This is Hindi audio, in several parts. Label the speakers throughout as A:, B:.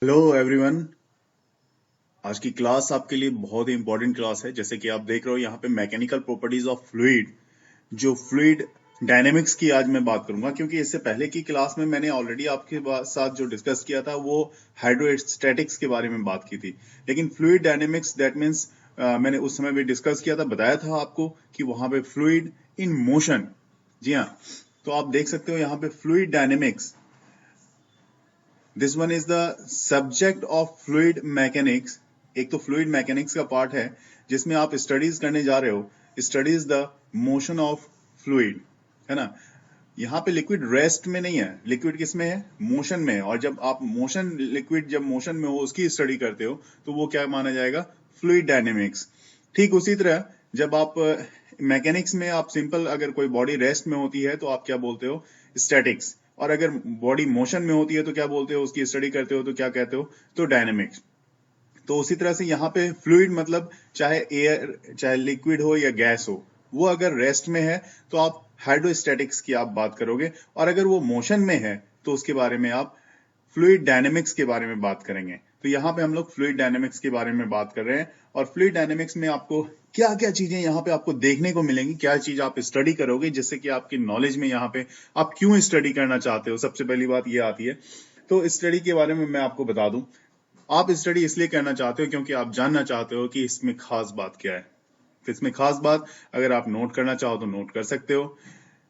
A: Hello everyone. आज की क्लास आपके लिए बहुत ही इंपॉर्टेंट क्लास है। जैसे कि आप देख रहे हो यहाँ पे मैकेनिकल प्रॉपर्टीज ऑफ फ्लूइड, जो फ्लूइड डायनेमिक्स की आज मैं बात करूंगा, क्योंकि इससे पहले की क्लास में मैंने ऑलरेडी आपके साथ जो डिस्कस किया था वो हाइड्रोस्टैटिक्स के बारे में बात की थी। लेकिन फ्लूइड डायनेमिक्स दैट मीन्स मैंने उस समय भी डिस्कस किया था, बताया था आपको कि वहां पे फ्लूइड इन मोशन। जी हाँ, तो आप देख सकते हो यहाँ पे fluid dynamics, this one is the subject of fluid mechanics. एक तो फ्लूइड मैकेनिक्स का पार्ट है जिसमें आप स्टडीज करने जा रहे हो, studies the motion of fluid, है ना। यहाँ पे लिक्विड रेस्ट में नहीं है, लिक्विड किस में है, मोशन में है। और जब आप मोशन, लिक्विड जब मोशन में हो उसकी स्टडी करते हो तो वो क्या माना जाएगा, फ्लूइड डायनेमिक्स। ठीक उसी तरह जब आप मैकेनिक्स में आप सिंपल, अगर कोई बॉडी रेस्ट में होती है तो आप क्या बोलते हो, स्टैटिक्स। और अगर बॉडी मोशन में होती है तो क्या बोलते हो, उसकी स्टडी करते हो तो क्या कहते हो, तो डायनेमिक्स। तो उसी तरह से यहाँ पे फ्लूइड मतलब चाहे एयर, चाहे लिक्विड हो या गैस हो, वो अगर रेस्ट में है तो आप हाइड्रोस्टैटिक्स की आप बात करोगे। और अगर वो मोशन में है तो उसके बारे में आप फ्लूइड डायनेमिक्स के बारे में बात करेंगे। तो यहाँ पे हम लोग फ्लूइड डायनेमिक्स के बारे में बात कर रहे हैं। और फ्लूइड डायनेमिक्स में आपको क्या क्या चीजें यहाँ पे आपको देखने को मिलेंगी, क्या चीज आप स्टडी करोगे जिससे कि आपकी नॉलेज में यहाँ पे आप क्यों स्टडी करना चाहते हो, सबसे पहली बात ये आती है। तो स्टडी के बारे में मैं आपको बता दूं, आप स्टडी इसलिए करना चाहते हो क्योंकि आप जानना चाहते हो कि इसमें खास बात क्या है। तो इसमें खास बात अगर आप नोट करना चाहो तो नोट कर सकते हो।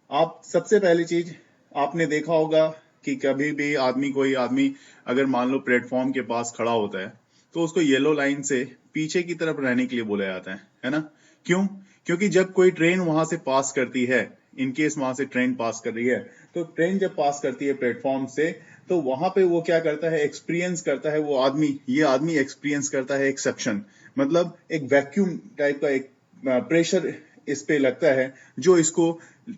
A: आप सबसे पहली चीज, आपने देखा होगा कि कभी भी आदमी, कोई आदमी अगर मान लो प्लेटफॉर्म के पास खड़ा होता है तो उसको येलो लाइन से पीछे की तरफ रहने के लिए बोला जाता है ना। क्यों? क्योंकि जब कोई ट्रेन वहां से पास करती है, इनकेस वहां से ट्रेन पास कर रही है, तो ट्रेन जब पास करती है प्लेटफॉर्म से तो वहां पे वो क्या करता है, एक्सपीरियंस करता है, वो आदमी, ये आदमी एक्सपीरियंस करता है एक सक्शन, मतलब एक वैक्यूम टाइप का एक प्रेशर इस पे लगता है जो इसको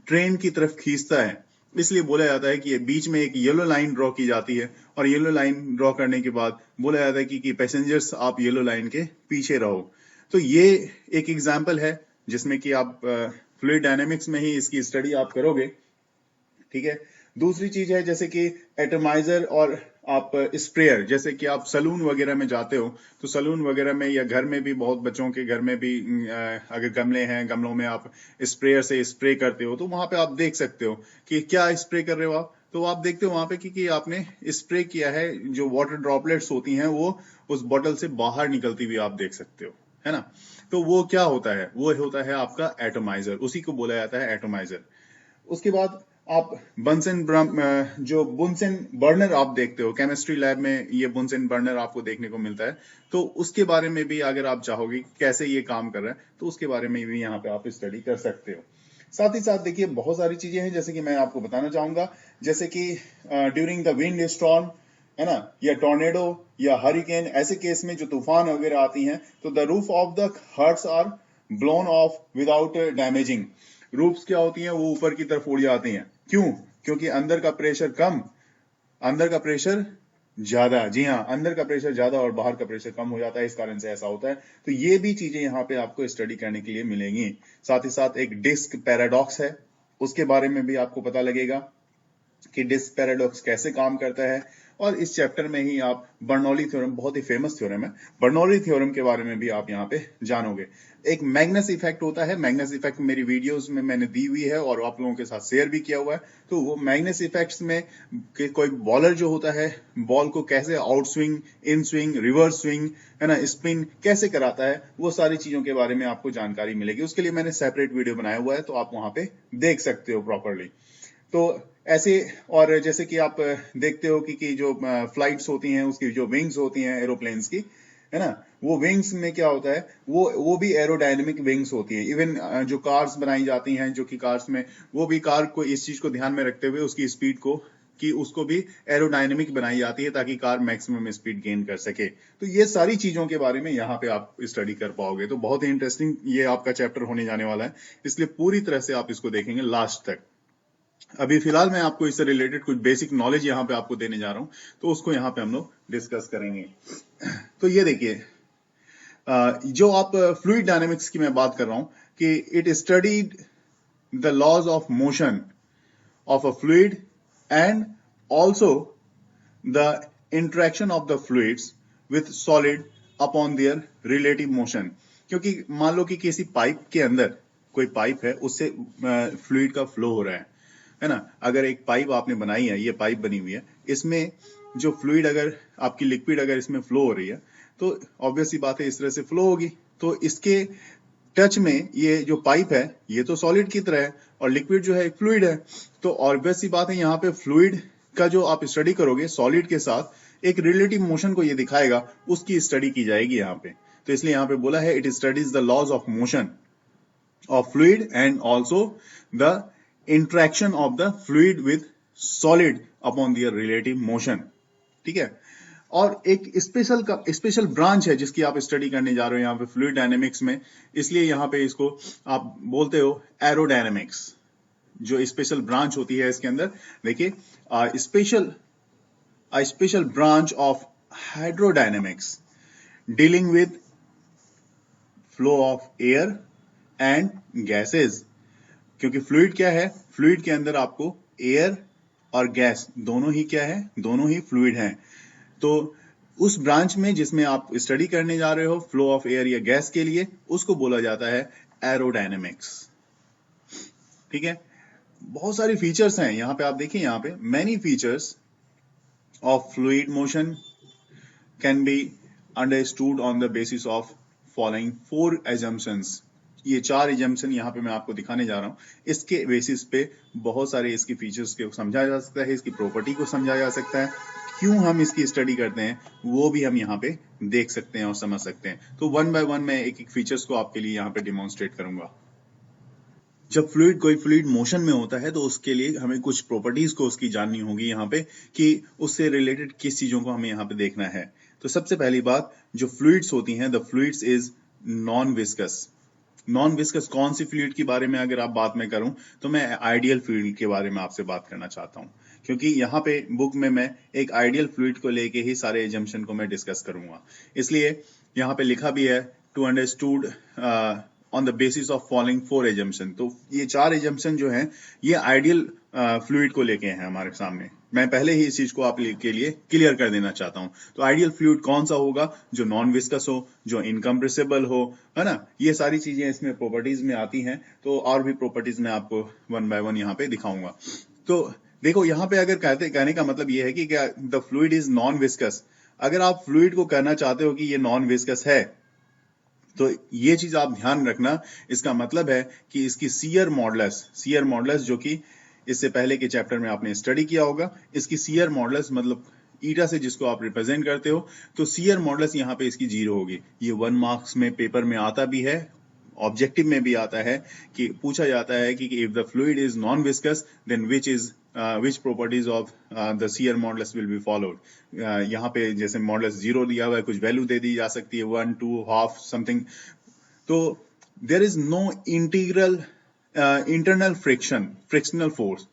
A: ट्रेन की तरफ खींचता है। इसलिए बोला जाता है कि बीच में एक येलो लाइन ड्रॉ की जाती है और येलो लाइन ड्रॉ करने के बाद बोला जाता है कि पैसेंजर्स आप येलो लाइन के पीछे रहो। तो ये एक एग्जाम्पल है जिसमें कि आप फ्लूइड डायनेमिक्स में ही इसकी स्टडी आप करोगे। ठीक है। दूसरी चीज है जैसे कि एटमाइजर और आप स्प्रेयर, जैसे कि आप सलून वगैरह में जाते हो तो सलून वगैरह में या घर में भी, बहुत बच्चों के घर में भी अगर गमले हैं, गमलों में आप स्प्रेयर से स्प्रे करते हो तो वहां पे आप देख सकते हो कि क्या स्प्रे कर रहे हो आप। तो आप देखते हो वहां पे कि आपने स्प्रे किया है, जो वाटर ड्रॉपलेट्स होती हैं वो उस बॉटल से बाहर निकलती हुई आप देख सकते हो, है ना। तो वो क्या होता है, वो होता है आपका एटमाइजर, उसी को बोला जाता है एटमाइजर। उसके बाद आप बंसन जो बुनसेन बर्नर आप देखते हो केमिस्ट्री लैब में, ये बुनसेन बर्नर आपको देखने को मिलता है। तो उसके बारे में भी अगर आप चाहोगे कि कैसे ये काम कर रहा है तो उसके बारे में भी यहाँ पे आप स्टडी कर सकते हो। साथ ही साथ देखिए बहुत सारी चीजें हैं जैसे कि मैं आपको बताना चाहूंगा, जैसे कि ड्यूरिंग द विंड स्टॉर्म, है ना, या टॉर्नेडो या हरिकेन, ऐसे केस में जो तूफान वगैरह आती हैं तो the roof of the huts are blown off without damaging. Roofs क्या होती हैं, वो ऊपर की तरफ उड़ जाती हैं। क्यों? क्योंकि अंदर का प्रेशर कम, अंदर का प्रेशर ज्यादा। जी हाँ, अंदर का प्रेशर ज्यादा और बाहर का प्रेशर कम हो जाता है, इस कारण से ऐसा होता है। तो ये भी चीजें यहाँ पे आपको स्टडी करने के लिए मिलेंगी। साथ ही साथ एक डिस्क पैराडॉक्स है, उसके बारे में भी आपको पता लगेगा कि डिस्क पैराडॉक्स कैसे काम करता है। और इस चैप्टर में ही आप बर्नौली थ्योरम, बहुत ही फेमस थ्योरम है, बर्नौली थ्योरम के बारे में भी आप यहाँ पे जानोगे। एक मैग्नस इफेक्ट होता है, मैग्नस इफेक्ट मेरी वीडियोस में मैंने दी हुई है और आप लोगों के साथ शेयर भी किया हुआ है। तो वो मैग्नस इफेक्ट्स में कोई बॉलर जो होता है, बॉल को कैसे out swing, in swing, reverse swing, है ना, स्पिन कैसे कराता है, वो सारी चीजों के बारे में आपको जानकारी मिलेगी। उसके लिए मैंने सेपरेट वीडियो बनाया हुआ है, तो आप वहां पे देख सकते हो प्रॉपरली। तो ऐसे, और जैसे कि आप देखते हो कि जो फ्लाइट्स होती हैं उसकी जो विंग्स होती हैं एरोप्लेन्स की, है ना, वो विंग्स में क्या होता है, वो भी एरोडायनेमिक विंग्स होती है। इवन जो कार्स बनाई जाती हैं, जो कि कार्स में, वो भी कार को इस चीज को ध्यान में रखते हुए उसकी स्पीड को, कि उसको भी एरोडायनेमिक बनाई जाती है ताकि कार मैक्सिमम स्पीड गेन कर सके। तो ये सारी चीजों के बारे में यहाँ पे आप स्टडी कर पाओगे। तो बहुत ही इंटरेस्टिंग ये आपका चैप्टर होने जाने वाला है, इसलिए पूरी तरह से आप इसको देखेंगे लास्ट तक। अभी फिलहाल मैं आपको इससे रिलेटेड कुछ बेसिक नॉलेज यहाँ पे आपको देने जा रहा हूं, तो उसको यहाँ पे हम लोग डिस्कस करेंगे। तो ये देखिए, जो आप फ्लूइड डायनेमिक्स की मैं बात कर रहा हूं कि it studied the laws of motion of a fluid and also the interaction of the fluids with solid upon their relative motion. क्योंकि मान लो कि किसी पाइप के अंदर कोई पाइप है, उससे फ्लूइड का फ्लो हो रहा है ना। अगर एक पाइप आपने बनाई है, ये पाइप बनी हुई है, इसमें जो फ्लूइड अगर आपकी लिक्विड अगर इसमें फ्लो हो रही है तो ऑब्वियस सी बात है इस तरह से फ्लो होगी। तो इसके टच में ये जो पाइप है ये तो सॉलिड की तरह है और लिक्विड जो है एक फ्लूइड है। तो ऑब्वियस सी बात है यहाँ पे फ्लूइड का जो आप स्टडी करोगे सॉलिड के साथ एक रिलेटिव मोशन को ये दिखाएगा, उसकी स्टडी की जाएगी यहाँ पे। तो इसलिए यहाँ पे बोला है it studies the laws of motion of fluid and also the interaction of the fluid with solid upon their relative motion. ठीक है। और एक स्पेशल ब्रांच है जिसकी आप स्टडी करने जा रहे हो यहाँ पे फ्लूइड डायनेमिक्स में, इसलिए यहाँ पे इसको आप बोलते हो एरोडायनेमिक्स। जो स्पेशल ब्रांच होती है इसके अंदर, देखिए special branch of hydrodynamics dealing with flow of air and gases. क्योंकि फ्लूइड क्या है, फ्लूइड के अंदर आपको एयर और गैस दोनों ही क्या है, दोनों ही फ्लूइड हैं। तो उस ब्रांच में जिसमें आप स्टडी करने जा रहे हो फ्लो ऑफ एयर या गैस के लिए, उसको बोला जाता है एरोडायनेमिक्स। ठीक है। बहुत सारी फीचर्स हैं यहाँ पे, आप देखिए यहाँ पे many features of fluid motion can be understood on the basis of following 4 assumptions। ये 4 एजम्पशन यहाँ पे मैं आपको दिखाने जा रहा हूँ। इसके बेसिस पे बहुत सारे इसकी फीचर्स को समझा जा सकता है, इसकी प्रॉपर्टी को समझा जा सकता है, क्यों हम इसकी स्टडी करते हैं वो भी हम यहाँ पे देख सकते हैं और समझ सकते हैं। तो वन बाय वन मैं एक एक फीचर्स को आपके लिए यहाँ पे डिमॉन्स्ट्रेट करूंगा। जब कोई फ्लूइड मोशन में होता है तो उसके लिए हमें कुछ प्रॉपर्टीज को उसकी जाननी होगी यहाँ पे, कि उससे रिलेटेड किस चीजों को हमें यहाँ पे देखना है। तो सबसे पहली बात, जो फ्लूइड्स होती हैं, the fluids is non viscous. Non viscous कौन सी फ्लूइड के बारे में अगर आप बात में करूं तो मैं आइडियल फ्लूइड के बारे में आपसे बात करना चाहता हूं, क्योंकि यहाँ पे बुक में मैं एक आइडियल फ्लूइड को लेके ही सारे एजम्पशन को मैं डिस्कस करूंगा। इसलिए यहाँ पे लिखा भी है to understood on the basis of following 4 assumption. तो ये 4 एजम्पशन जो हैं ये आइडियल फ्लूइड को लेके हैं हमारे सामने। मैं पहले ही इस चीज को आपके लिए क्लियर कर देना चाहता हूं। तो आइडियल फ्लूइड कौन सा होगा, जो नॉन विस्कस हो, जो इनकम्प्रेसिबल हो, है ना। ये सारी चीजें इसमें प्रॉपर्टीज में आती हैं। तो और भी प्रॉपर्टीज मैं आपको वन बाय वन यहाँ पे दिखाऊंगा। तो देखो यहाँ पे अगर कहने का मतलब ये है कि क्या the fluid is non viscous. अगर आप फ्लूइड को कहना चाहते हो कि ये नॉन विस्कस है, तो ये चीज आप ध्यान रखना, इसका मतलब है कि इसकी शियर मॉडुलस जो कि इससे पहले के चैप्टर में आपने स्टडी किया होगा, इसकी शियर मॉडुलस मतलब ईटा से जिसको आप रिप्रेजेंट करते हो, तो शियर मॉडुलस यहाँ पे इसकी 0 होगी। ये 1 मार्क्स में पेपर में आता भी है, ऑब्जेक्टिव में भी आता है, कि पूछा जाता है कि if the fluid is non viscous then which properties of the shear modulus will be followed। यहाँ पे जैसे मॉडुलस 0 दिया हुआ है, कुछ वैल्यू दे दी जा सकती है 1, 2, हाफ समथिंग। तो there is no internal frictional force.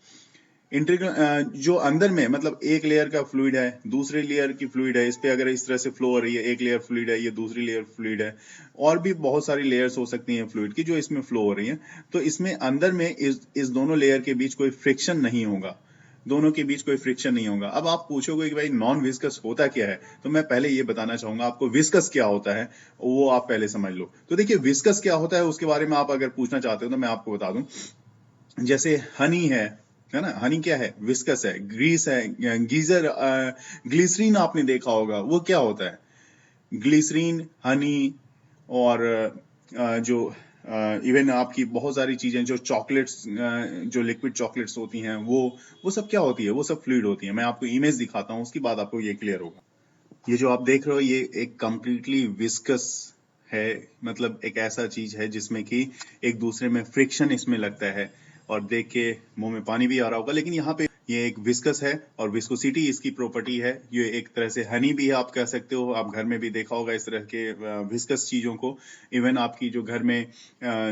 A: जो अंदर में मतलब एक लेयर का फ्लूइड है, दूसरे लेयर की फ्लूइड है, इस पे अगर इस तरह से फ्लो हो रही है, एक लेयर फ्लूइड है, ये दूसरी लेयर फ्लूइड है, और भी बहुत सारी लेयर्स हो सकती हैं फ्लूइड की जो इसमें फ्लो हो रही हैं। तो इसमें अंदर में इस दोनों लेयर के बीच कोई फ्रिक्शन नहीं होगा, दोनों के बीच कोई फ्रिक्शन नहीं होगा। अब आप पूछोगे कि भाई नॉन विस्कस होता क्या है, तो मैं पहले ये बताना चाहूंगा आपको विस्कस क्या होता है, वो आप पहले समझ लो। तो देखिए विस्कस क्या होता है उसके बारे में आप अगर पूछना चाहते हो तो मैं आपको बता दूं। जैसे हनी है ना, हनी क्या है, विस्कस है। ग्रीस है, ग्लिसरीन आपने देखा होगा, वो क्या होता है, ग्लिसरीन, हनी, और जो इवन आपकी बहुत सारी चीजें जो चॉकलेट्स, जो लिक्विड चॉकलेट्स होती हैं, वो सब क्या होती है, वो सब फ्लूइड होती है। मैं आपको इमेज दिखाता हूँ, उसके बाद आपको ये क्लियर होगा। ये जो आप देख रहे हो ये एक कंप्लीटली विस्कस है, मतलब एक ऐसा चीज है जिसमें कि एक दूसरे में फ्रिक्शन इसमें लगता है, और देख के मुंह में पानी भी आ रहा होगा। लेकिन यहाँ पे ये एक विस्कस है और विस्कोसिटी इसकी प्रॉपर्टी है। ये एक तरह से हनी भी है आप कह सकते हो, आप घर में भी देखा होगा इस तरह के विस्कस चीजों को। इवन आपकी जो घर में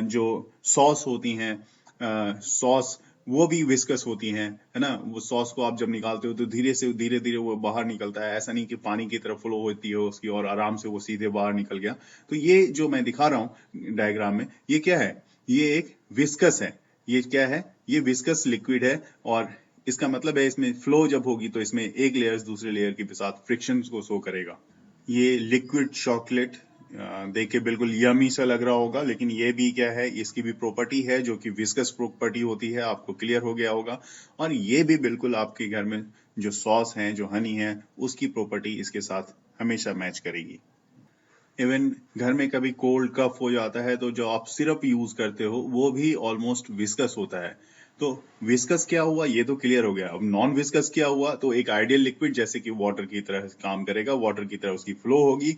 A: जो सॉस होती हैं, सॉस वो भी विस्कस होती हैं, है ना। वो सॉस को आप जब निकालते हो तो धीरे धीरे वो बाहर निकलता है, ऐसा नहीं कि पानी की तरफ फ्लो होती है उसकी और आराम से वो सीधे बाहर निकल गया। तो ये जो मैं दिखा रहा हूँ डायग्राम में, ये क्या है, ये एक विस्कस है। ये क्या है, ये विस्कस लिक्विड है, और इसका मतलब है इसमें फ्लो जब होगी तो इसमें एक लेयर दूसरे लेयर के साथ फ्रिक्शन को शो करेगा। ये लिक्विड चॉकलेट देख के बिल्कुल यमी सा लग रहा होगा, लेकिन ये भी क्या है, इसकी भी प्रॉपर्टी है जो कि विस्कस प्रॉपर्टी होती है, आपको क्लियर हो गया होगा। और ये भी बिल्कुल आपके घर में जो सॉस है, जो हनी है, उसकी प्रॉपर्टी इसके साथ हमेशा मैच करेगी। इवन घर में कभी कोल्ड कफ हो जाता है तो जो आप सिरप यूज करते हो वो भी ऑलमोस्ट विस्कस होता है। तो विस्कस क्या हुआ ये तो क्लियर हो गया। अब नॉन विस्कस क्या हुआ, तो एक आइडियल लिक्विड जैसे कि वाटर की तरह काम करेगा, वाटर की तरह उसकी फ्लो होगी,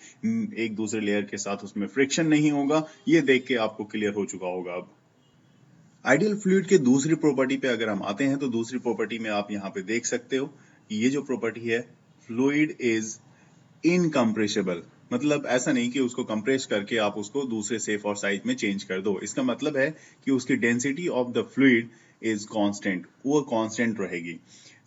A: एक दूसरे लेयर के साथ उसमें फ्रिक्शन नहीं होगा। ये देख के आपको क्लियर हो चुका होगा। अब आइडियल फ्लूइड के दूसरी प्रॉपर्टी पे अगर हम आते हैं तो दूसरी प्रॉपर्टी में आप यहाँ पे देख सकते हो कि ये जो प्रॉपर्टी है, फ्लूइड इज इनकम्प्रेसिबल। मतलब ऐसा नहीं कि उसको कंप्रेस करके आप उसको दूसरे शेप और साइज में चेंज कर दो। इसका मतलब है कि उसकी density of the fluid is constant, वो कांस्टेंट रहेगी।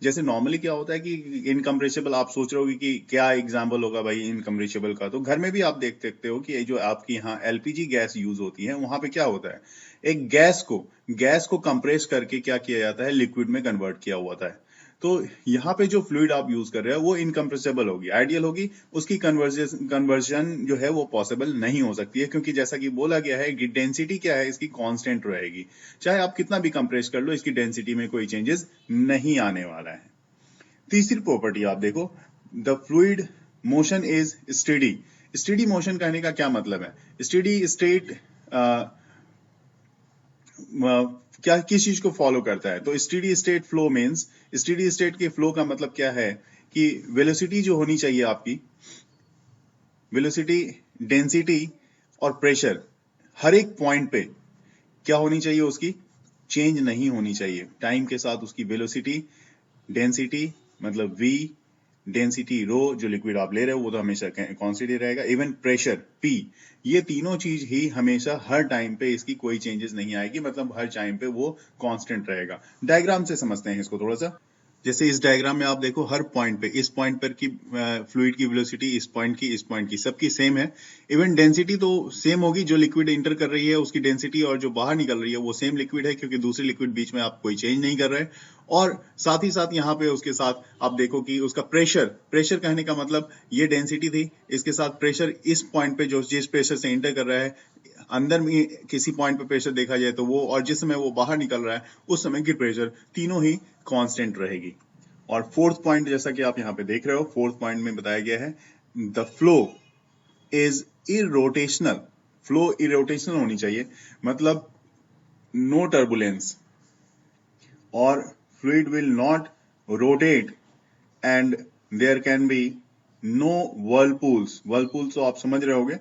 A: जैसे नॉर्मली क्या होता है कि इनकम्प्रेसिबल, आप सोच रहे हो कि क्या एग्जाम्पल होगा भाई इनकम्प्रेसिबल का, तो घर में भी आप देख सकते हो कि जो आपकी यहाँ एलपीजी गैस यूज होती है वहां पे क्या होता है, एक गैस को कंप्रेस करके क्या किया जाता है, लिक्विड में कन्वर्ट किया हुआ था। तो यहाँ पे जो फ्लूइड आप यूज कर रहे हो वो इनकम्प्रेसिबल होगी, आइडियल होगी, उसकी कन्वर्जन जो है वो पॉसिबल नहीं हो सकती है, क्योंकि जैसा कि बोला गया है कि डेंसिटी क्या है इसकी, कांस्टेंट रहेगी। चाहे आप कितना भी कंप्रेस कर लो, इसकी डेंसिटी में कोई चेंजेस नहीं आने वाला है। तीसरी प्रॉपर्टी आप देखो, the fluid motion is steady. Steady motion कहने का क्या मतलब है, स्टेडी स्टेट क्या किस चीज को फॉलो करता है, तो steady state flow means, steady state के फ्लो का मतलब क्या है कि वेलोसिटी जो होनी चाहिए आपकी, वेलोसिटी, डेंसिटी और प्रेशर, हर एक पॉइंट पे क्या होनी चाहिए, उसकी चेंज नहीं होनी चाहिए टाइम के साथ। उसकी वेलोसिटी, डेंसिटी मतलब v, डेंसिटी रो, जो लिक्विड आप ले रहे हो वो तो हमेशा कांस्टेंट ही रहेगा, इवन प्रेशर p, ये तीनों चीज ही हमेशा हर टाइम पे इसकी कोई चेंजेस नहीं आएगी, मतलब हर टाइम पे वो कांस्टेंट रहेगा। डायग्राम से समझते हैं इसको थोड़ा सा। जैसे इस डायग्राम में आप देखो, हर पॉइंट पे, इस पॉइंट पर की फ्लूइड की वेलोसिटी, इस पॉइंट की सबकी सेम है। इवन डेंसिटी तो सेम होगी, जो लिक्विड इंटर कर रही है उसकी डेंसिटी और जो बाहर निकल रही है वो सेम लिक्विड है, क्योंकि दूसरे लिक्विड बीच में आप कोई चेंज नहीं कर रहे। और साथ ही साथ यहाँ पे उसके साथ आप देखो कि उसका प्रेशर कहने का मतलब, ये डेंसिटी थी, इसके साथ प्रेशर इस पॉइंट पे जो जिस प्रेशर से इंटर कर रहा है, अंदर में किसी पॉइंट पे प्रेशर देखा जाए तो वो, और जिस समय वो बाहर निकल रहा है उस समय की प्रेशर, तीनों ही कांस्टेंट रहेगी। और फोर्थ पॉइंट जैसा कि आप यहाँ पे देख रहे हो, फोर्थ पॉइंट में बताया गया है the flow is irrotational. Flow irrotational होनी चाहिए, मतलब नो टर्बुलेंस, और fluid will not rotate, and there can be no whirlpools. Whirlpools तो आप समझ रहे होगे,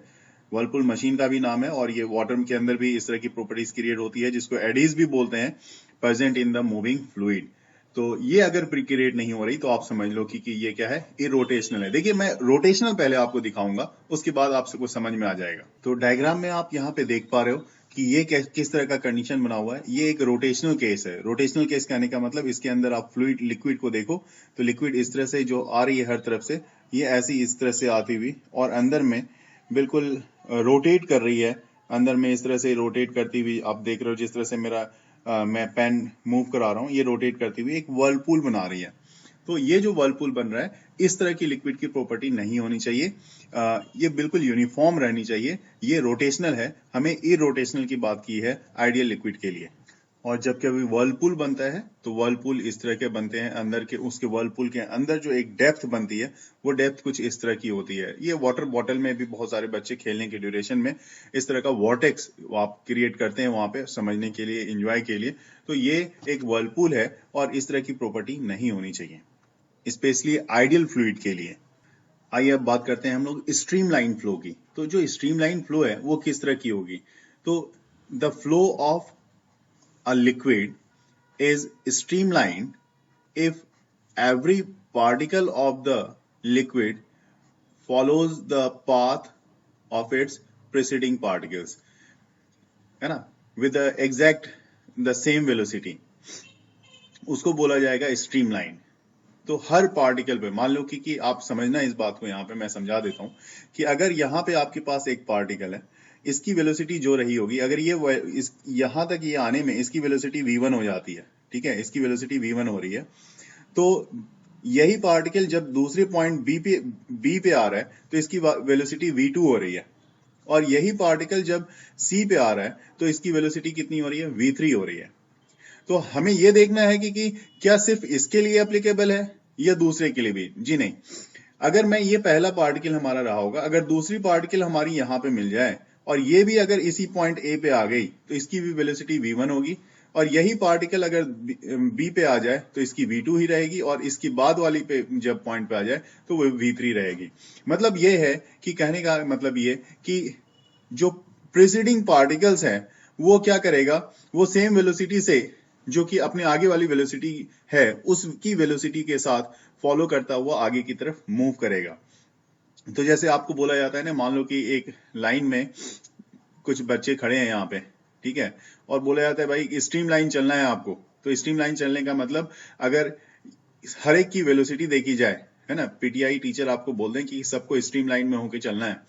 A: वर्लपूल मशीन का भी नाम है, और ये वाटर के अंदर भी इस तरह की प्रॉपर्टीज क्रिएट होती है जिसको एडीज भी बोलते हैं, present in the moving fluid. तो ये अगर क्रिएट नहीं हो रही तो आप समझ लो कि ये क्या है, इरोटेशनल है। देखिए मैं रोटेशनल पहले आपको दिखाऊंगा, उसके बाद आपसे कुछ समझ में आ जाएगा। तो डायग्राम में आप यहाँ पे देख पा रहे हो कि ये किस तरह का कंडीशन बना हुआ है, ये एक रोटेशनल केस है। रोटेशनल केस कहने का मतलब, इसके अंदर आप फ्लूइड लिक्विड को देखो तो लिक्विड इस तरह से जो आ रही है हर तरफ से, ये ऐसी इस तरह से आती हुई और अंदर में बिल्कुल रोटेट कर रही है। अंदर में इस तरह से रोटेट करती हुई आप देख रहे हो, जिस तरह से मैं पेन मूव करा रहा हूँ, ये रोटेट करती हुई एक वर्लपूल बना रही है। तो ये जो वर्लपूल बन रहा है, इस तरह की लिक्विड की प्रॉपर्टी नहीं होनी चाहिए, ये बिल्कुल यूनिफॉर्म रहनी चाहिए। ये रोटेशनल है, हमें इरोटेशनल की बात की है आइडियल लिक्विड के लिए। और जब कभी वर्लपूल बनता है तो वर्लपूल इस तरह के बनते हैं, अंदर के उसके वर्लपूल के अंदर जो एक डेप्थ बनती है वो डेप्थ कुछ इस तरह की होती है। ये वाटर बॉटल में भी बहुत सारे बच्चे खेलने के ड्यूरेशन में इस तरह का वॉर्टेक्स आप क्रिएट करते हैं वहां पे, समझने के लिए, एंजॉय के लिए। तो ये एक वर्लपूल है और इस तरह की प्रॉपर्टी नहीं होनी चाहिए, स्पेशली आइडियल फ्लूइड के लिए। आइए अब बात करते हैं हम लोग स्ट्रीमलाइन फ्लो की। तो जो स्ट्रीमलाइन फ्लो है वो किस तरह की होगी, तो the flow of a liquid is streamlined if every particle of the liquid follows the path of its preceding particles, है ना, with the exact the same velocity, उसको बोला जाएगा स्ट्रीमलाइन। तो हर पार्टिकल पे मान लो कि आप समझना इस बात को, यहाँ पे मैं समझा देता हूँ कि अगर यहाँ पे आपके पास एक पार्टिकल है, इसकी वेलोसिटी जो रही होगी, अगर ये यहाँ तक ये आने में इसकी वेलोसिटी v1 हो जाती है, ठीक है, इसकी वेलोसिटी v1 हो रही है। तो यही पार्टिकल जब दूसरे पॉइंट बी पे आ रहा है तो इसकी वेलोसिटी v2 हो रही है, और यही पार्टिकल जब सी पे आ रहा है तो इसकी वेलोसिटी कितनी हो रही है, v3 हो रही है। तो हमें यह देखना है कि क्या सिर्फ इसके लिए एप्लीकेबल है या दूसरे के लिए भी। जी नहीं, अगर मैं ये पहला पार्टिकल हमारा रहा होगा, अगर दूसरी पार्टिकल हमारी यहां पे मिल जाए और ये भी अगर इसी पॉइंट ए पे आ गई तो इसकी भी वेलोसिटी v1 होगी, और यही पार्टिकल अगर बी पे आ जाए तो इसकी v2 ही रहेगी, और इसकी बाद वाली पे जब पॉइंट पे आ जाए तो वो v3 रहेगी। मतलब ये है कि कहने का मतलब ये कि जो प्रीसीडिंग पार्टिकल्स हैं वो क्या करेगा, वो सेम वेलोसिटी से जो कि अपने आगे वाली वेलोसिटी है उसकी वेलोसिटी के साथ फॉलो करता हुआ आगे की तरफ मूव करेगा। तो जैसे आपको बोला जाता है ना, मान लो कि एक लाइन में कुछ बच्चे खड़े हैं यहाँ पे, ठीक है, और बोला जाता है भाई स्ट्रीम लाइन चलना है आपको। तो स्ट्रीम लाइन चलने का मतलब अगर हर एक की वेलोसिटी देखी जाए, है ना, पीटीआई टीचर आपको बोल दें कि सबको स्ट्रीम लाइन में होके चलना है,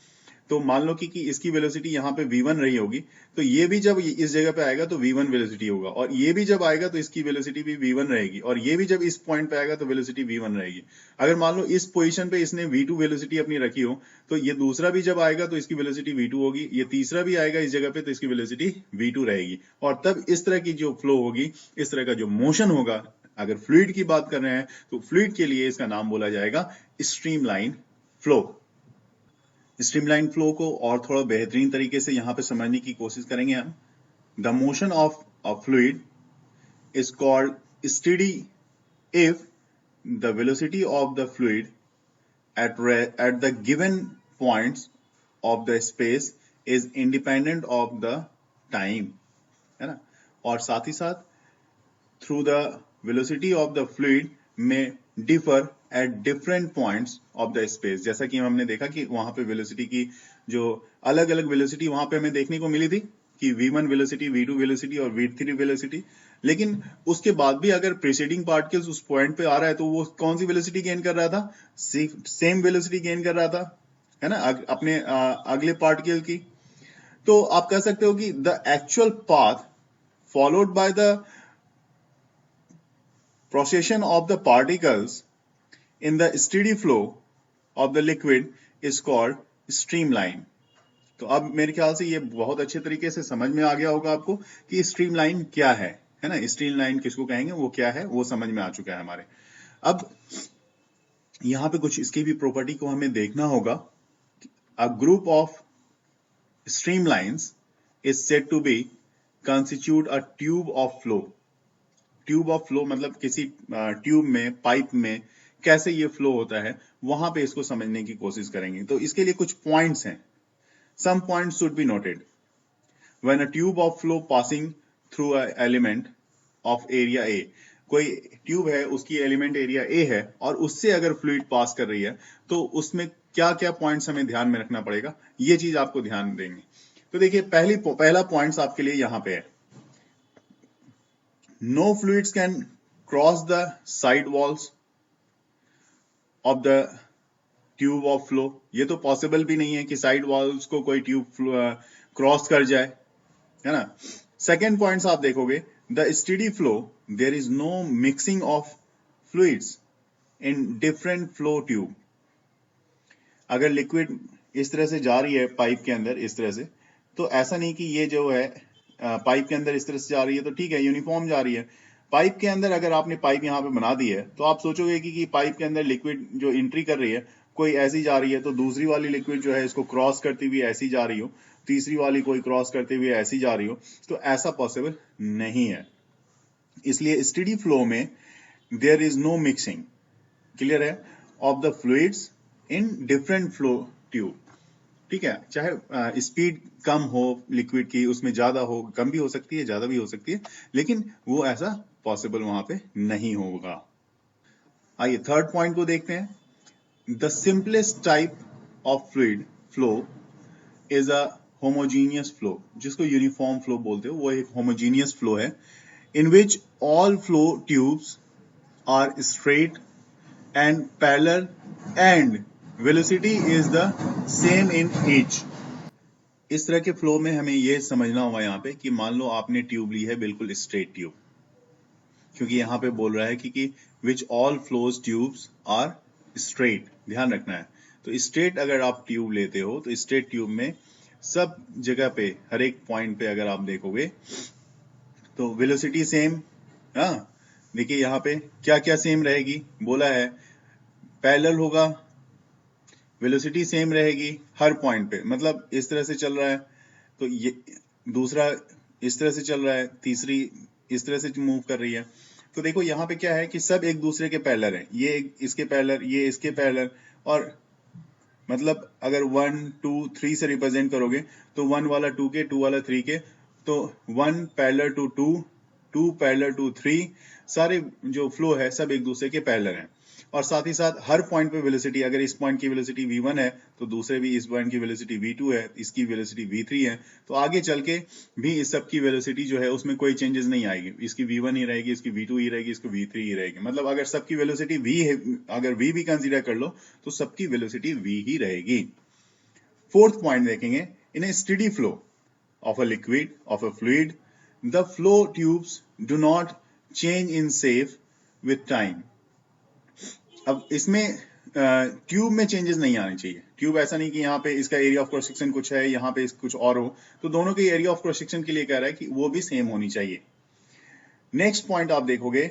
A: तो मान लो कि इसकी वेलोसिटी यहाँ पे v1 रही होगी, तो ये भी जब इस जगह पे आएगा तो v1 वेलोसिटी होगा, और ये भी जब आएगा तो इसकी वेलोसिटी भी v1 रहेगी, और ये भी जब इस पॉइंट पे आएगा तो वेलोसिटी v1 रहेगी। अगर मान लो इस पोजीशन पे इसने v2 वेलोसिटी अपनी रखी हो, तो ये दूसरा भी जब आएगा तो इसकी वेलोसिटी v2 होगी, ये तीसरा भी आएगा इस जगह पे तो इसकी वेलोसिटी v2 रहेगी। और तब इस तरह की जो फ्लो होगी, इस तरह का जो मोशन होगा, अगर फ्लूइड की बात कर रहे हैं तो फ्लूइड के लिए इसका नाम बोला जाएगा स्ट्रीमलाइन फ्लो। स्ट्रीमलाइन फ्लो को और थोड़ा बेहतरीन तरीके से यहां पे समझने की कोशिश करेंगे हम। The motion of a fluid is called steady if the velocity of the fluid at the given points of the space is independent of the time, है ना। और साथ ही साथ through the velocity of the fluid may differ at different points of the space। जैसा कि हमने देखा कि वहां पे वेलोसिटी की जो अलग अलग वेलोसिटी वहां पे हमें देखने को मिली थी कि v1 वेलोसिटी, v2 वेलोसिटी और v3 वेलोसिटी, लेकिन उसके बाद भी अगर प्रीसीडिंग पार्टिकल्स उस पॉइंट पे आ रहा है तो वो कौन सी वेलोसिटी गेन कर रहा था, सेम वेलोसिटी गेन कर रहा था, है ना, अपने अगले पार्टिकल की। तो आप कह सकते हो कि the actual path followed by the procession of the particles in the steady flow of the liquid is called streamline। तो अब मेरे ख्याल से ये बहुत अच्छे तरीके से समझ में आ गया होगा आपको कि स्ट्रीमलाइन क्या है ना, स्ट्रीमलाइन किसको कहेंगे, वो क्या है, वो समझ में आ चुका है हमारे। अब यहां पे कुछ इसकी भी प्रॉपर्टी को हमें देखना होगा। A group of streamlines is said to be constitute a tube of flow. Tube of flow मतलब किसी ट्यूब में, पाइप में कैसे ये फ्लो होता है, वहां पे इसको समझने की कोशिश करेंगे। तो इसके लिए कुछ पॉइंट्स हैं। Some points should be noted. When a tube of flow passing through a element of area A, कोई ट्यूब है उसकी एलिमेंट एरिया ए है और उससे अगर फ्लूइड पास कर रही है तो उसमें क्या क्या पॉइंट्स हमें ध्यान में रखना पड़ेगा, ये चीज आपको ध्यान देंगे। तो देखिए पहला पॉइंट्स आपके लिए यहां पे है। No fluids can cross the side walls of the tube of flow। ये तो पॉसिबल भी नहीं है कि साइड वॉल्स को कोई ट्यूब क्रॉस कर जाए, है ना। सेकेंड पॉइंट्स आप देखोगे, the steady flow there is no mixing of fluids in different flow tube. अगर लिक्विड इस तरह से जा रही है पाइप के अंदर इस तरह से, तो ऐसा नहीं कि ये जो है पाइप के अंदर इस तरह से जा रही है तो ठीक है यूनिफॉर्म जा रही है। पाइप के अंदर अगर आपने पाइप यहाँ पे बना दी है तो आप सोचोगे कि पाइप के अंदर लिक्विड जो एंट्री कर रही है कोई ऐसी जा रही है, तो दूसरी वाली लिक्विड जो है इसको क्रॉस करती हुई ऐसी जा रही हो, तीसरी वाली कोई क्रॉस करते हुए ऐसी जा रही हो, तो ऐसा पॉसिबल नहीं है। इसलिए स्टेडी फ्लो में there is no mixing, clear है, of the fluids in different flow tube. ठीक है, चाहे स्पीड कम हो लिक्विड की, उसमें ज्यादा हो, कम भी हो सकती है, ज्यादा भी हो सकती है, लेकिन वो ऐसा पॉसिबल वहां पे नहीं होगा। आइए थर्ड पॉइंट को देखते हैं। The simplest type of fluid flow is a homogeneous flow. जिसको यूनिफॉर्म फ्लो बोलते हो वो एक होमोजीनियस फ्लो है, in which all flow tubes are straight and parallel and velocity is the same in each. इस तरह के फ्लो में हमें यह समझना होगा यहाँ पे कि मान लो आपने ट्यूब ली है बिल्कुल स्ट्रेट ट्यूब, क्योंकि यहाँ पे बोल रहा है कि which all flows tubes are straight, ध्यान रखना है। तो स्ट्रेट अगर आप ट्यूब लेते हो तो स्ट्रेट ट्यूब में सब जगह पे, हर एक पॉइंट पे अगर आप देखोगे तो वेलोसिटी सेम। हाँ, देखिए यहाँ पे क्या क्या सेम रहेगी, बोला है पैरेलल होगा, वेलोसिटी सेम रहेगी हर पॉइंट पे, मतलब इस तरह से चल रहा है तो ये दूसरा इस तरह से चल रहा है, तीसरी इस तरह से मूव कर रही है। तो देखो यहाँ पे क्या है कि सब एक दूसरे के पैरेलल हैं, ये इसके पैरेलल, ये इसके पैरेलल, और मतलब अगर 1 2 3 से रिप्रेजेंट करोगे तो 1 वाला 2 के, 2 वाला 3 के, तो 1 पैरेलल टू 2, 2 पैरेलल टू 3, सारे जो फ्लो है सब एक दूसरे के पैरेलल हैं। और साथ ही साथ हर पॉइंट पे वेलोसिटी, अगर इस पॉइंट की वेलोसिटी v1 है तो दूसरे भी इस पॉइंट की वेलोसिटी v2 है, इसकी वेलोसिटी v3 है, तो आगे चल के भी इस सब की वेलोसिटी जो है उसमें कोई चेंजेस नहीं आएगी, इसकी v1 ही रहेगी, इसकी v2 ही रहेगी, इसकी v3 ही रहेगी। मतलब अगर सबकी वेलोसिटी v है, अगर v भी कंसीडर कर लो तो सबकी वेलोसिटी v ही रहेगी। फोर्थ पॉइंट देखेंगे, in a steady flow of a liquid, of a fluid, the flow tubes do not change in shape with time. अब इसमें ट्यूब में चेंजेस नहीं आने चाहिए। ट्यूब ऐसा नहीं कि यहाँ पे इसका एरिया ऑफ क्रॉस सेक्शन कुछ है, यहाँ पे कुछ और हो, तो दोनों के एरिया ऑफ क्रॉस सेक्शन के लिए कह रहा है कि वो भी सेम होनी चाहिए। नेक्स्ट पॉइंट आप देखोगे,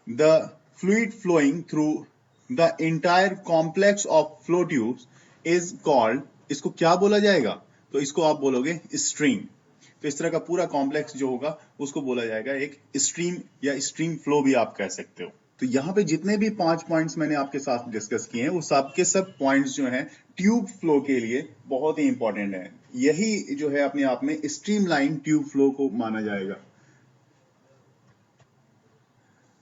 A: the fluid flowing through the entire complex of flow tubes is called, इसको क्या बोला जाएगा, तो इसको आप बोलोगे स्ट्रीम। तो इस तरह का पूरा कॉम्प्लेक्स जो होगा उसको बोला जाएगा एक स्ट्रीम, या स्ट्रीम फ्लो भी आप कह सकते हो। तो यहाँ पे जितने भी 5 पॉइंट्स मैंने आपके साथ डिस्कस किए हैं वो सब के सब पॉइंट्स जो हैं ट्यूब फ्लो के लिए बहुत ही इंपॉर्टेंट है। यही जो है अपने आप में स्ट्रीमलाइन ट्यूब फ्लो को माना जाएगा।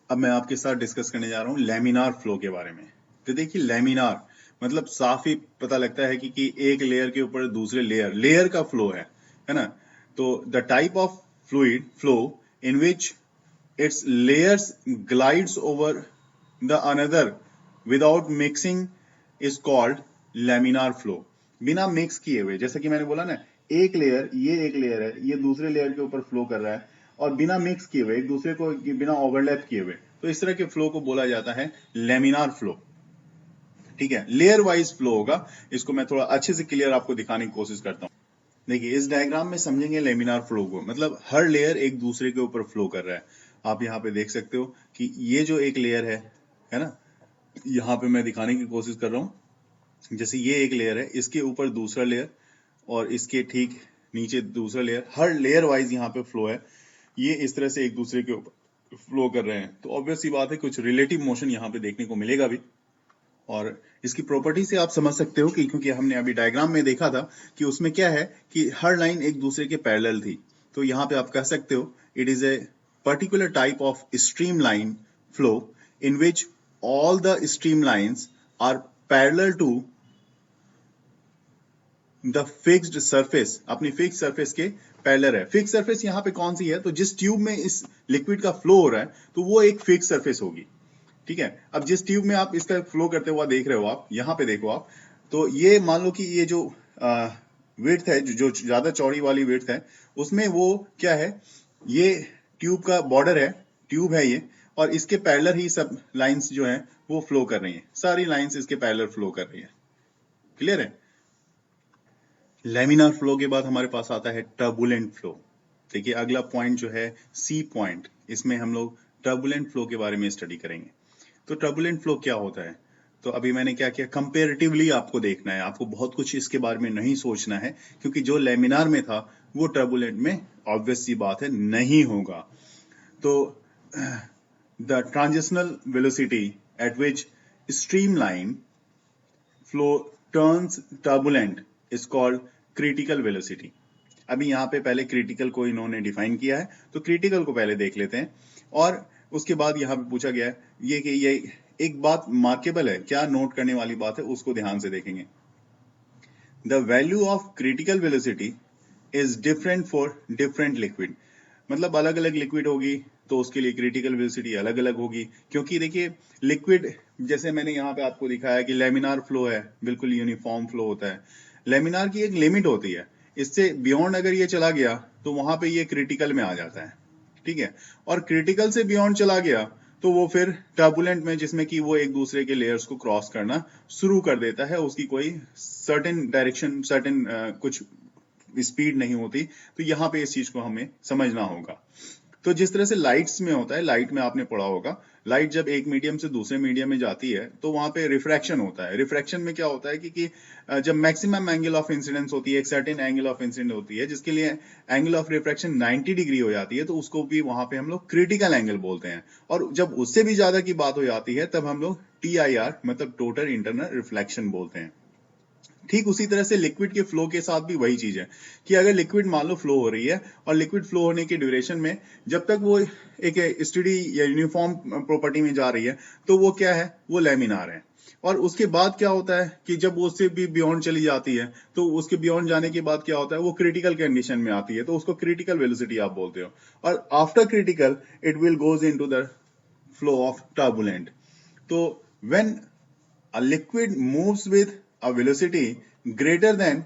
A: अब मैं आपके साथ डिस्कस करने जा रहा हूँ लैमिनार फ्लो के बारे में। तो देखिए लैमिनार मतलब साफ ही पता लगता है कि एक लेयर के ऊपर दूसरे लेयर का फ्लो है ना। तो the type of fluid flow in which it's layers glides over the another without mixing is called laminar flow. बिना मिक्स किए हुए, जैसे कि मैंने बोला ना, एक लेयर, ये एक लेयर है, ये दूसरे लेयर के ऊपर फ्लो कर रहा है, और बिना मिक्स किए हुए, एक दूसरे को बिना ओवरलैप किए हुए, तो इस तरह के फ्लो को बोला जाता है लैमिनार फ्लो। ठीक है, लेयर वाइज फ्लो होगा। इसको मैं थोड़ा अच्छे से क्लियर आपको दिखाने की कोशिश करता हूँ। देखिए इस डायग्राम में समझेंगे लेमिनार फ्लो को, मतलब हर लेयर एक दूसरे के ऊपर फ्लो कर रहा है। आप यहाँ पे देख सकते हो कि ये जो एक लेयर है ना, यहाँ पे मैं दिखाने की कोशिश कर रहा हूँ। जैसे ये एक लेयर है, इसके ऊपर दूसरा लेयर, और इसके ठीक नीचे दूसरा लेयर, हर लेयर वाइज यहाँ पे फ्लो है। ये इस तरह से एक दूसरे के ऊपर फ्लो कर रहे हैं, तो ऑब्वियस सी बात है कुछ रिलेटिव मोशन यहाँ पे देखने को मिलेगा भी। और इसकी प्रॉपर्टी से आप समझ सकते हो कि क्योंकि हमने अभी डायग्राम में देखा था कि उसमें क्या है कि हर लाइन एक दूसरे के पैरेलल थी, तो यहाँ पे आप कह सकते हो it is a particular type of streamline flow in which all the streamlines are parallel to the fixed surface, अपनी फिक्स सरफेस के पैरेलल है। फिक्स सरफेस यहाँ पे कौन सी है, तो जिस ट्यूब में इस लिक्विड का फ्लो हो रहा है तो वो एक फिक्स सरफेस होगी। ठीक है, अब जिस ट्यूब में आप इसका फ्लो करते हुआ देख रहे हो, आप यहाँ पे देखो आप, तो ये मान लो कि ये जो विड्थ है, जो ज्यादा चौड़ी वाली विड्थ है, उसमें वो क्या है, ये ट्यूब का बॉर्डर है, ट्यूब है ये, और इसके पैरेलल ही सब लाइंस जो हैं वो फ्लो कर रही हैं, सारी लाइंस इसके पैरेलल फ्लो कर रही हैं। क्लियर है। लैमिनार फ्लो के बाद हमारे पास आता है टर्बुलेंट फ्लो। देखिए अगला पॉइंट जो है सी पॉइंट, इसमें हम लोग टर्बुलेंट फ्लो के बारे में स्टडी करेंगे। तो टर्बुलेंट फ्लो क्या होता है, तो अभी मैंने क्या किया, कंपेरेटिवली आपको देखना है, आपको बहुत कुछ इसके बारे में नहीं सोचना है, क्योंकि जो लैमिनार में था वो टर्बुलेंट में ऑब्वियस सी बात है नहीं होगा। तो the transitional velocity at which streamline flow turns turbulent is called critical velocity. अभी यहाँ पे पहले क्रिटिकल को इन्होंने डिफाइन किया है, तो क्रिटिकल को पहले देख लेते हैं। और उसके बाद यहाँ पे पूछा गया है ये कि ये एक बात मार्केबल है, क्या नोट करने वाली बात है, उसको ध्यान से देखेंगे। The value of critical velocity is different for different liquid, मतलब अलग अलग लिक्विड होगी तो उसके लिए क्रिटिकल वेलोसिटी अलग अलग होगी। क्योंकि देखिए लिक्विड, जैसे मैंने यहाँ पे आपको दिखाया कि लैमिनार फ्लो है, बिल्कुल यूनिफॉर्म फ्लो होता है। लैमिनार की एक लिमिट होती है, इससे बियॉन्ड अगर ये चला गया तो वहां पे ये क्रिटिकल में आ जाता है। ठीक है। और क्रिटिकल से बियॉन्ड चला गया तो वो फिर टर्बुलेंट में, जिसमें कि वो एक दूसरे के लेयर्स को क्रॉस करना शुरू कर देता है, उसकी कोई सर्टेन डायरेक्शन, सर्टेन कुछ स्पीड नहीं होती। तो यहाँ पे इस चीज को हमें समझना होगा। तो जिस तरह से लाइट्स में होता है, लाइट में आपने पढ़ा होगा, लाइट जब एक मीडियम से दूसरे मीडियम में जाती है तो वहां पे रिफ्रैक्शन होता है। रिफ्रैक्शन में क्या होता है कि जब मैक्सिमम एंगल ऑफ इंसिडेंस होती है, एक सर्टेन एंगल ऑफ इंसिडेंस होती है, जिसके लिए एंगल ऑफ रिफ्रैक्शन 90 डिग्री हो जाती है, तो उसको भी वहां पे हम लोग क्रिटिकल एंगल बोलते हैं। और जब उससे भी ज्यादा की बात हो जाती है तब हम लोग TIR मतलब टोटल इंटरनल रिफ्लेक्शन बोलते हैं। ठीक उसी तरह से लिक्विड के फ्लो के साथ भी वही चीज है कि अगर लिक्विड मान लो फ्लो हो रही है और लिक्विड फ्लो होने के ड्यूरेशन में जब तक वो एक स्टेडी या यूनिफॉर्म प्रॉपर्टी में जा रही है तो वो क्या है, वो लैमिनार है। और उसके बाद क्या होता है कि जब वो उससे भी बियॉन्ड चली जाती है तो उसके बियॉन्ड जाने के बाद क्या होता है, वो क्रिटिकल कंडीशन में आती है, तो उसको क्रिटिकल वेलोसिटी आप बोलते हो। और after critical it will goes into the flow of turbulent. तो when a liquid moves with a velocity greater than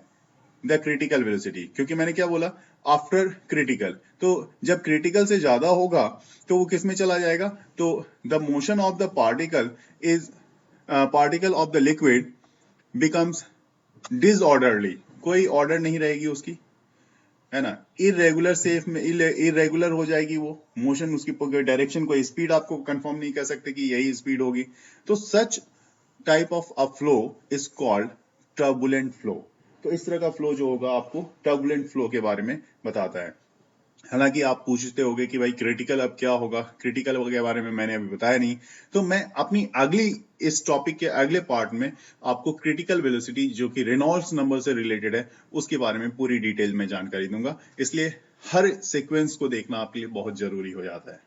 A: the critical velocity, क्योंकि मैंने क्या बोला, आफ्टर क्रिटिकल, तो जब क्रिटिकल से ज्यादा होगा तो वो किस में चला जाएगा, तो the motion of the particle of the liquid becomes disorderly, कोई ऑर्डर नहीं रहेगी उसकी, है ना, इरेगुलर सेफ में इरेगुलर हो जाएगी वो मोशन, उसकी डायरेक्शन, कोई स्पीड आपको कंफर्म नहीं कर सकते कि यही स्पीड होगी। तो such type of a flow is called turbulent flow. तो इस तरह का फ्लो जो होगा आपको टर्बुलेंट फ्लो के बारे में बताता है। हालांकि आप पूछते होगे कि भाई क्रिटिकल अब क्या होगा, क्रिटिकल के बारे में मैंने अभी बताया नहीं, तो मैं अपनी अगली इस टॉपिक के अगले पार्ट में आपको क्रिटिकल वेलोसिटी जो कि रेनॉल्ड्स नंबर से रिलेटेड है उसके बारे में पूरी डिटेल में जानकारी दूंगा। इसलिए हर सीक्वेंस को देखना आपके लिए बहुत जरूरी हो जाता है।